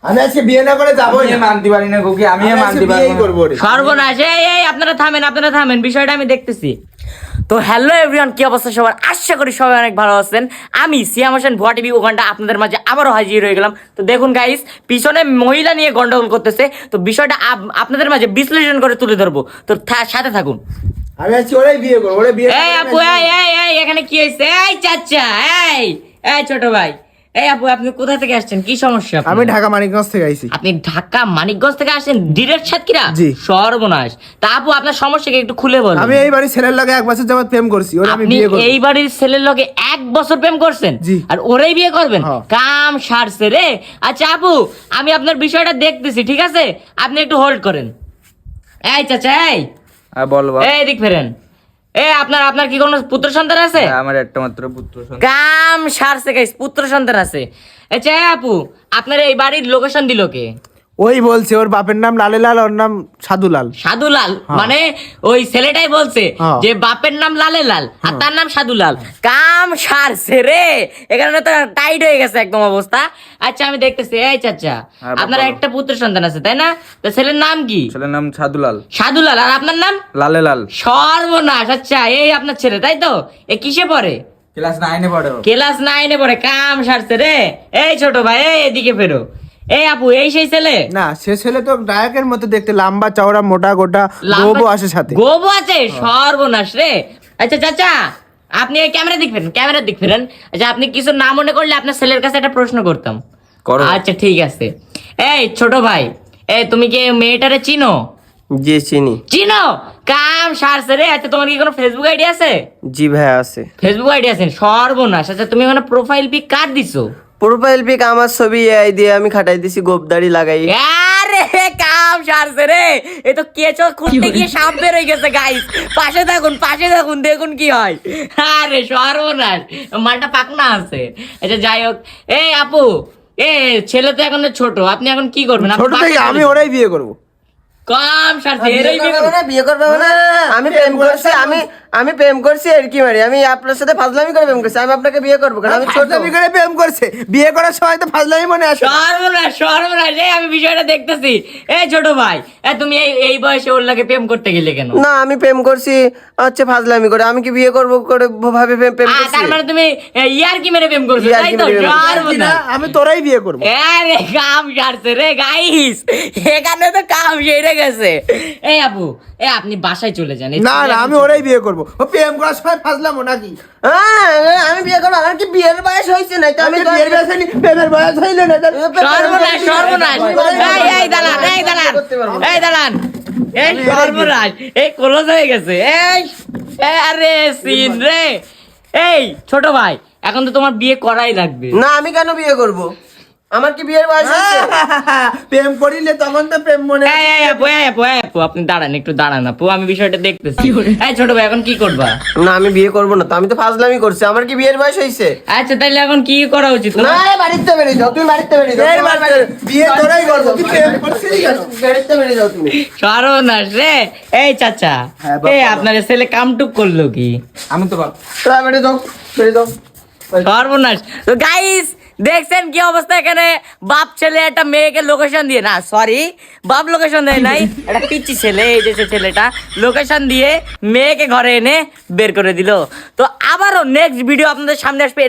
আমি আজকে বিয়ে না করে যাবো আমি মানতে পারি না কুকি, আমি মানতে পারি না। সর্বনাশ। এই আপনারা থামেন, বিষয়টা আমি দেখতেছি। তো হ্যালো এভরিওয়ান, কি অবস্থা সবার? আশা করি সবাই অনেক ভালো আছেন। আমি সিয়াম হোসেন ভুয়া টিভি ওখানটা আপনাদের মাঝে আবারও হাজির হয়ে গেলাম। তো দেখুন গাইস, পিছনে মহিলা নিয়ে গন্ডগোল করতেছে, তো বিষয়টা আপনাদের মাঝে বিশ্লেষণ করে তুলে ধরবো। তো সাথে থাকুন। আমি আজকে ওরাই বিয়ে করবো, ওরে বিয়ে এই আপু, এই এখানে কি হয়েছে? এই চাচা, এই ছোট ভাই, এই আপু, আপনি কোথা থেকে আসছেন? কি সমস্যা? আমি ঢাকা মানিকগঞ্জ থেকে আইছি। আপনি ঢাকা মানিকগঞ্জ থেকে আসেন ডিরেক্ট সাতক্ষীরা? জি। সর্বনাশ। তা আপু, আপনার সমস্যা কি একটু খুলে বলুন। আমি এই বাড়ির ছেলের লগে 1 বছর যাবত প্রেম করছি, ওরে আমি আপনি বিয়ে করব। এই বাড়ির ছেলের লগে 1 বছর প্রেম করছেন? জি। আর ওরেই বিয়ে করবেন? হ্যাঁ। কাম সারছে রে। আচ্ছা আপু, আমি আপনার বিষয়টা দেখতেছি, ঠিক আছে? আপনি একটু হোল্ড করেন। এই চাচা, বল বাবা। এই দিক ফেরেন। আপনার কি কোনো পুত্র সন্তান আছে? আমার একটা মাত্র পুত্র সন্তান। কাম সারছে গাইস, পুত্র সন্তান আছে। আচ্ছা আপু, আপনার এই বাড়ির লোকেশন দিল কে? ওই বলছে ওর বাপের নাম লালেলাল, ওর নাম সাধুলাল। সাধুলাল? হ্যাঁ। মানে ওই ছেলেটাই বলছে হ্যাঁ। যে বাপের নাম লালেলাল আর তার নাম সাধুলাল। কাম সারছে রে, এখানে তো টাইট হয়ে গেছে একদম অবস্থা। আচ্ছা আমি দেখতেছি। এই চাচা, হ্যাঁ, আপনার বলো। একটা পুত্র সন্তান আছে তাই না? তো ছেলের নাম কি? ছেলের নাম সাধুলাল। সাধুলাল। আর আপনার নাম? লালে লাল। সর্বনাশ। আচ্ছা, এই আপনার ছেলে তাই তো? এ কিসে পড়ে? ক্লাস 9-এ পড়ে ও। ক্লাস 9-এ পড়ে। কাম সারছে রে। এই ছোট ভাই, এই এদিকে ফেরো। এই আপু, এই সেই ছেলে? না, সে ছেলে তো ডায়কের মতো দেখতে, লম্বা চওড়া মোটা গোটা, গোবো আসে সাথে। গোবো আছে? সর্বনাশ রে। আচ্ছা চাচা, আপনি এই ক্যামেরার দিক ফেরেন। আচ্ছা, আপনি কিছু না মনে করলে আপনার ছেলের কাছে একটা প্রশ্ন করতাম। করো। আচ্ছা ঠিক আছে। এই ছোট ভাই, এই তুমি কি এই মেয়েটারে চিনো? জি চিনি। চিনো? কাম সারছে রে। আচ্ছা, তোমার কি কোনো ফেসবুক আইডি আছে? জি ভাই আছে। ফেসবুক আইডি আছে? সর্বনাশ। আচ্ছা, তুমি ওখানে প্রোফাইল পিক কার দিছো? প্রোফাইল পিক আমার ছবি এআই দিয়ে আমি খাটাই দিছি, গোপদাড়ি লাগাই। আরে কাম সারছে রে। এ তো কেঁচো খুঁটতে গিয়ে সাপ বের হয়ে গেছে গাইস। পাশে থাকুন, দেখুন কি হয়। আরে সর্বনাশ, মালটা পাকনা আছে। আচ্ছা যাই হোক, এই আপু, ছেলে তো এখন ছোট, আপনি এখন কি করবেন? আপনি ছোট থেকে পাকা আমি করেছেন। ওরাই বিয়ে করবো। কাম সারছে, এরাই বিয়ে করবে। বিয়ে করবে না। আমি প্রেম করছি, আমি প্রেম করছি আর কি মারি, আমি আপনার সাথে ফাজলামি করে প্রেম করছি, আমি আপনাকে বিয়ে করবো কারণ আমি ছোট। ফাজলামি করে প্রেম করছে, বিয়ে করার সময় তো ফাজলামি মনে আসে। সর্বনাশ। এই আমি বিষয়টা দেখতেছি। এই ছোট ভাই, তুমি এই বয়সে ওর লাগে প্রেম করতে গেলে কেন? না, আমি প্রেম করছি হচ্ছে ফাজলামি করে, আমি কি বিয়ে করবো করে ভাবে প্রেম করছি? তার মানে তুমি ইয়ার কি মেরে প্রেম করছো, তাই তো? ইয়ার্কি মেরে প্রেম করছি। না, সর্বনাশ। আমি তোরাই বিয়ে করবো। আরে কাম সারছে রে গাইস, এখানে তো কাম সেরে গেছে। এই আপু, আপনি বাসায় চলে যান। না না, আমি ওরাই বিয়ে করবো। ও প্রেম করার সময় ফাজলামো নাকি? হ্যাঁ, আমি বিয়ে করবো, আমার কি বিয়ের বয়স হয়েছে না? আমি তো বিয়ের বয়স হয়নি, প্রেমের বয়স হইলো না। সর্বনাশ। এই দাঁড়ান। এই সর্বনাশ, এই ক্লোজ হয়ে গেছে। আরে সিন রে। এই ছোট ভাই, এখন তো তোমার বিয়ে করাই লাগবে। না, আমি কেন বিয়ে করব? আমার কি বিয়ের বয়স হয়েছে? প্রেম করিলে তখন তো প্রেম মনে আপু, আপনি একটু দাঁড়ান আপু, আমি বিষয়টা দেখতেছি। এই ছোট ভাই, এখন কি করবা? না, আমি বিয়ে করব না, তো আমি তো ফাজলামি করছি, আমার কি বিয়ের বয়স হয়েছে? আচ্ছা তাহলে এখন কি করা উচিত না, বাড়িতে বেরিয়ে যাও, তুমি বাড়িতে বেরিয়ে যাও, বিয়ে তোরাই করবো, তুই প্রেম করছিস কেন? বাড়িতে বেরিয়ে যাও তুমি। সর্বনাশ রে। এই চাচা, হ্যাঁ, বাবা। আপনার ছেলে কামটুক করলো কি? আমি তো বাপ। বেরিয়ে যাও, বেরিয়ে যাও। সর্বনাশ। তো গাইস, দেখছেন কি অবস্থা? এখানে বাপ ছেলে একটা মেয়েকে লোকেশন দিয়ে, না সরি, বাপ লোকেশন দেয় নাই, একটা পিচ্চি ছেলে, এই যে ছেলেটা লোকেশন দিয়ে মেয়েকে ঘরে এনে বের করে দিল। তো আবারও নেক্সট ভিডিও আপনাদের সামনে আসবে।